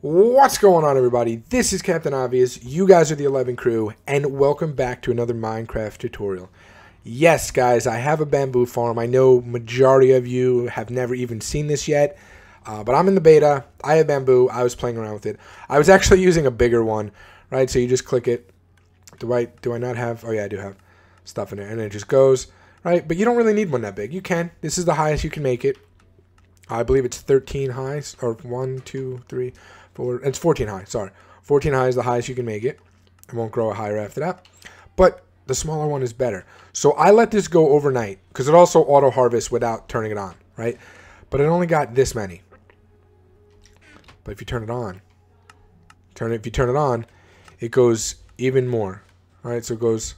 What's going on, everybody? This is Captain Obvious. You guys are the 11 crew, and welcome back to another Minecraft tutorial. Yes, guys, I have a bamboo farm. I know majority of you have never even seen this yet, but I'm in the beta. I have bamboo. I was playing around with it. I was actually using a bigger one, right? So you just click it. Do I not have? Oh yeah, I do have stuff in it, and it just goes, right? But you don't really need one that big. You can. This is the highest you can make it. I believe it's 13 highs, or 1, 2, 3, 4. It's 14 high. Sorry, 14 high is the highest you can make it. It won't grow higher after that. But the smaller one is better. So I let this go overnight because it also auto harvests without turning it on, right? But it only got this many. But if you turn it on, if you turn it on, it goes even more. All right, so it goes.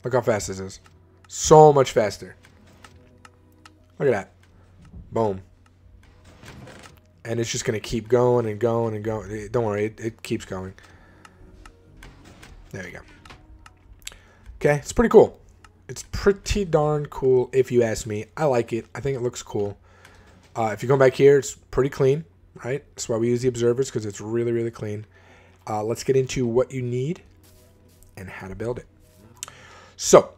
Look how fast this is. So much faster. Look at that. Boom. And it's just going to keep going and going and going. Don't worry, it keeps going. There you go. Okay, it's pretty cool. It's pretty darn cool if you ask me. I like it. I think it looks cool. If you come back here, it's pretty clean, right? That's why we use the observers, because it's really, really clean. Let's get into what you need and how to build it. So,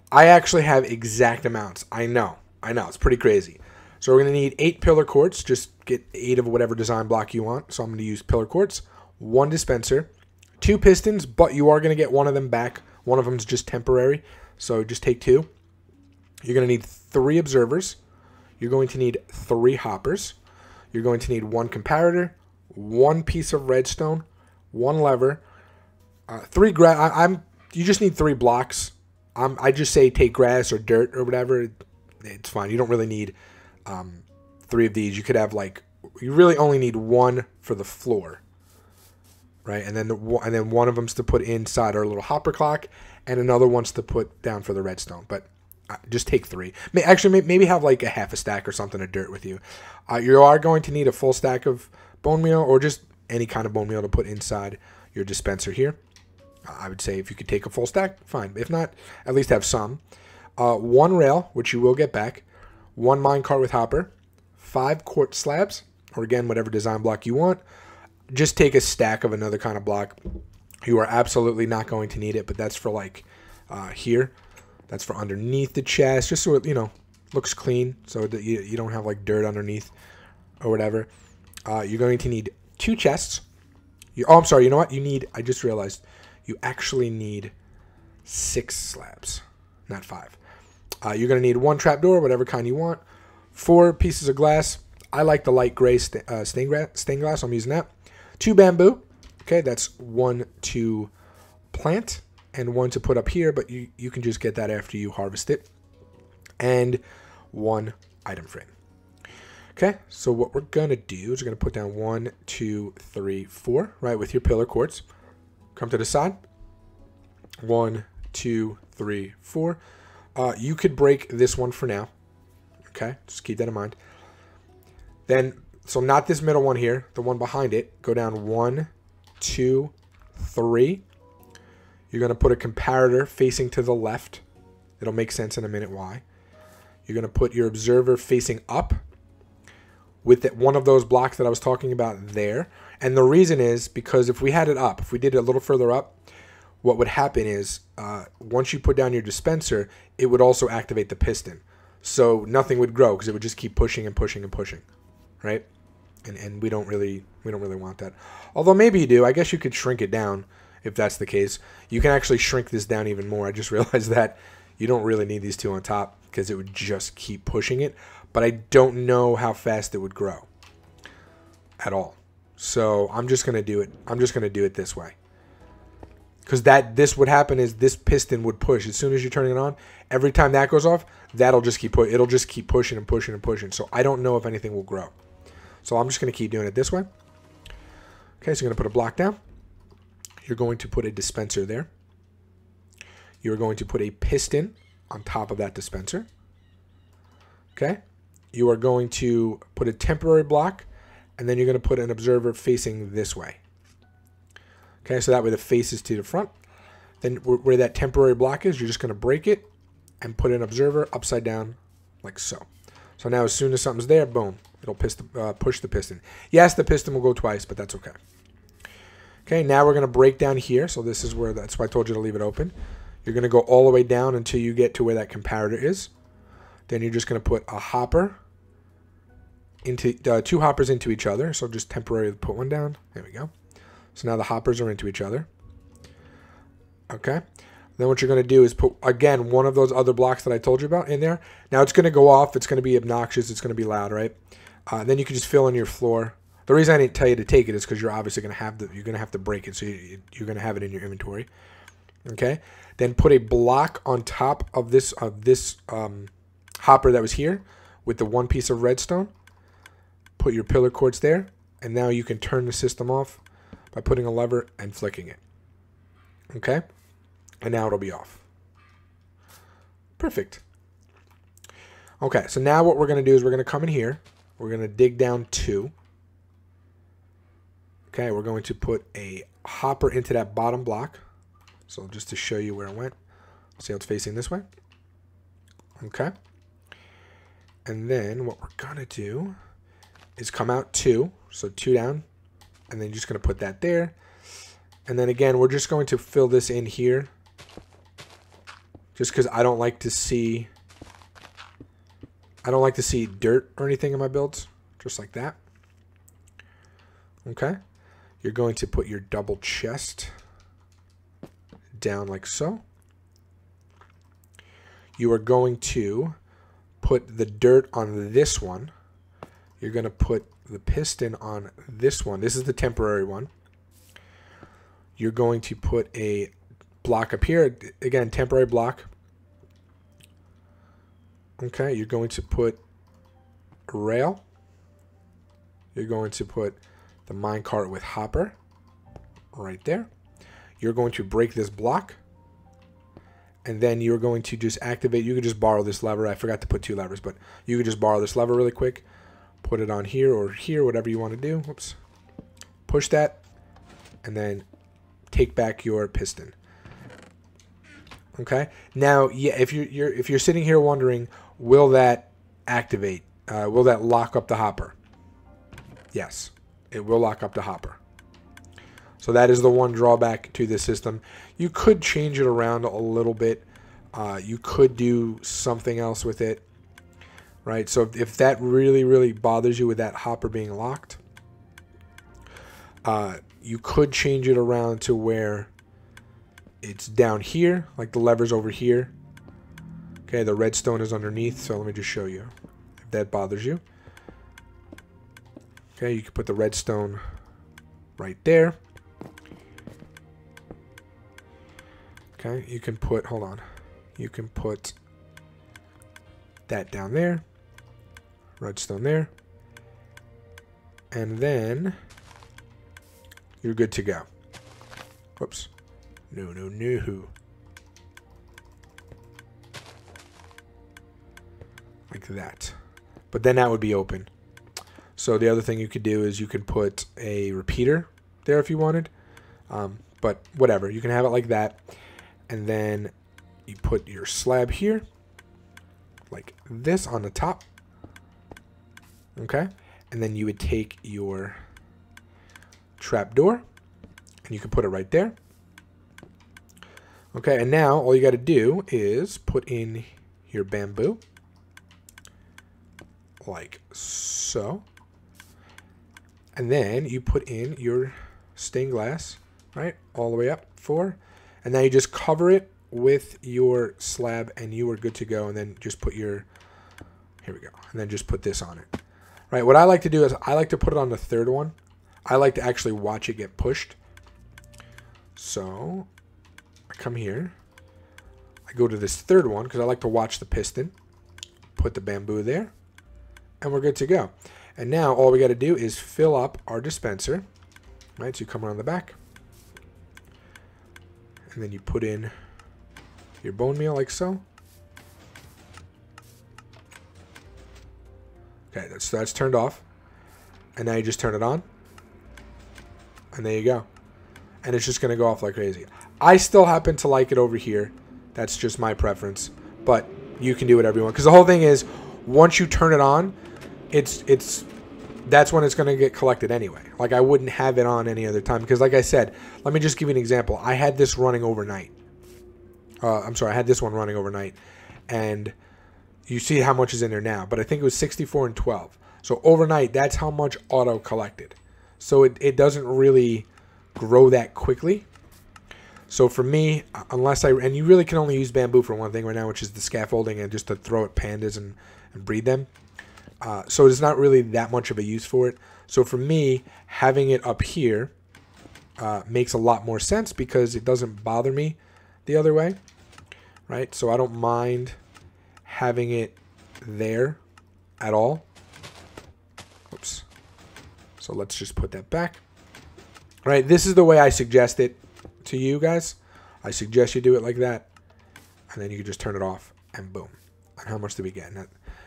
I actually have exact amounts. I know. It's pretty crazy. So we're going to need 8 pillar quartz. Just get 8 of whatever design block you want. So I'm going to use pillar quartz, 1 dispenser, 2 pistons, but you are going to get one of them back. One of them is just temporary, so just take 2. You're going to need 3 observers. You're going to need 3 hoppers. You're going to need 1 comparator, 1 piece of redstone, 1 lever, 3 grass. You just need 3 blocks. I just say take grass or dirt or whatever. It's fine. You don't really need 3 of these. You could have you really only need 1 for the floor, right? And then one of them's to put inside our little hopper clock, and another one's to put down for the redstone. But just take 3. Actually, maybe have like a half a stack or something of dirt with you. You are going to need a full stack of bone meal, or just any kind of bone meal to put inside your dispenser here. I would say if you could take a full stack, fine. If not, at least have some. 1 rail, which you will get back. 1 minecart with hopper, 5 quartz slabs, or again, whatever design block you want. Just take a stack of another kind of block. You are absolutely not going to need it, but that's for here. That's for underneath the chest, just so it, looks clean, so that you don't have like dirt underneath or whatever. You're going to need 2 chests. Oh, I'm sorry, you know what? I just realized, you actually need 6 slabs, not 5. You're going to need 1 trapdoor, whatever kind you want. 4 pieces of glass. I like the light gray stained glass. So I'm using that. 2 bamboo. Okay, that's 1 to plant and 1 to put up here, but you can just get that after you harvest it. And 1 item frame. Okay, so what we're going to do is we're going to put down 1, 2, 3, 4, right, with your pillar quartz. Come to the side. 1, 2, 3, 4. You could break this one for now. Okay, just keep that in mind. Then, so not this middle one here, the one behind it. Go down 1, 2, 3. You're going to put a comparator facing to the left. It'll make sense in a minute why. You're going to put your observer facing up with one of those blocks that I was talking about there. And the reason is because if we had it up, if we did it a little further up, what would happen is once you put down your dispenser, it would also activate the piston. So nothing would grow because it would just keep pushing and pushing and pushing, right? And we don't really want that. Although maybe you do. I guess you could shrink it down if that's the case. You can actually shrink this down even more. I just realized that you don't really need these 2 on top because it would just keep pushing it. But I don't know how fast it would grow at all. So I'm just going to do it. I'm just going to do it this way. Because this would happen is this piston would push as soon as you're turning it on. Every time that goes off, it'll just keep pushing and pushing and pushing. So I don't know if anything will grow. So I'm just going to keep doing it this way. Okay, so you're going to put a block down. You're going to put a dispenser there. You're going to put a piston on top of that dispenser. Okay, you are going to put a temporary block, and then you're going to put an observer facing this way. Okay, so that way the face is to the front. Then where that temporary block is, you're just going to break it and put an observer upside down like so. So now as soon as something's there, boom, It'll push the piston. Yes, the piston will go twice, but that's okay. Okay, now we're going to break down here. So this is where, that's why I told you to leave it open. You're going to go all the way down until you get to where that comparator is. Then you're just going to put a hopper into, two hoppers into each other. So just temporarily put one down. There we go. So now the hoppers are into each other. Okay. Then what you're going to do is put, again, one of those other blocks that I told you about in there. Now it's going to go off. It's going to be obnoxious. It's going to be loud, right? Then you can just fill in your floor. The reason I didn't tell you to take it is because you're obviously going to have you're going to have to break it. So you're going to have it in your inventory. Okay. Then put a block on top of this hopper that was here with the one piece of redstone. Put your pillar cords there. And now you can turn the system off by putting a lever and flicking it. Okay. And now it'll be off. Perfect. Okay, so now what we're going to do is we're going to come in here. We're going to dig down 2. Okay, we're going to put a hopper into that bottom block. So just to show you where it went. See how it's facing this way? Okay. And then what we're going to do is come out 2. So 2 down. And then you're just going to put that there. And then again, we're just going to fill this in here. Just because I don't like to see dirt or anything in my builds. Just like that. Okay. You're going to put your double chest down like so. You are going to put the dirt on this one. You're going to put the piston on this one. This is the temporary one. You're going to put a block up here. Again, temporary block. Okay, you're going to put a rail. You're going to put the minecart with hopper right there. You're going to break this block. And then you're going to just activate. You could just borrow this lever. I forgot to put 2 levers, but you could just borrow this lever really quick. Put it on here or here, whatever you want to do. Whoops. Push that. And then take back your piston. Okay. Now, yeah, if you're sitting here wondering, will that activate? Will that lock up the hopper? Yes, it will lock up the hopper. So that is the one drawback to this system. You could change it around a little bit. You could do something else with it, right? So if that really, really bothers you with that hopper being locked, you could change it around to where it's down here, like the lever's over here. Okay, the redstone is underneath, so let me just show you if that bothers you. Okay, you can put the redstone right there. Okay, you can put, hold on, you can put that down there, redstone there, and then you're good to go. Whoops. No. Like that. But then that would be open. So the other thing you could do is you could put a repeater there if you wanted. But whatever. You can have it like that. And then you put your slab here. Like this on the top. Okay. And then you would take your trapdoor. And you can put it right there. Okay, and now all you got to do is put in your bamboo, like so, and then you put in your stained glass, right, all the way up, 4, and now you just cover it with your slab, and you are good to go, and then just put your, here we go, and then just put this on it. Right, what I like to do is I like to put it on the 3rd one. I like to actually watch it get pushed. So I come here, I go to this 3rd one because I like to watch the piston, put the bamboo there, and we're good to go. And now all we got to do is fill up our dispenser, right? So you come around the back, and then you put in your bone meal like so. Okay, that's turned off, and now you just turn it on, and there you go. And it's just going to go off like crazy. I still happen to like it over here. That's just my preference. But you can do whatever you want. Because the whole thing is, once you turn it on, it's that's when it's going to get collected anyway. Like, I wouldn't have it on any other time because, like I said, let me just give you an example. I had this running overnight. I'm sorry, I had this one running overnight, and you see how much is in there now, but I think it was 64 and 12. So overnight, that's how much auto collected. So it doesn't really grow that quickly. So for me, unless and you really can only use bamboo for one thing right now, which is the scaffolding and just to throw at pandas and breed them. So there's not really that much of a use for it. So for me, having it up here makes a lot more sense because it doesn't bother me the other way, right? So I don't mind having it there at all. Oops. So let's just put that back. All right, this is the way I suggest it to you guys. I suggest you do it like that, and then you can just turn it off, and boom. And how much do we get?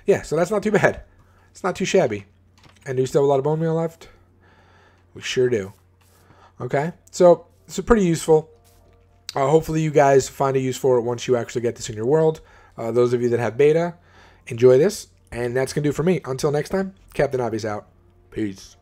Yeah, so that's not too bad. It's not too shabby. And do we still have a lot of bone meal left? We sure do. Okay, so it's pretty useful. Hopefully you guys find a use for it once you actually get this in your world. Those of you that have beta, enjoy this. And that's going to do it for me. Until next time, Captain Obvious out. Peace.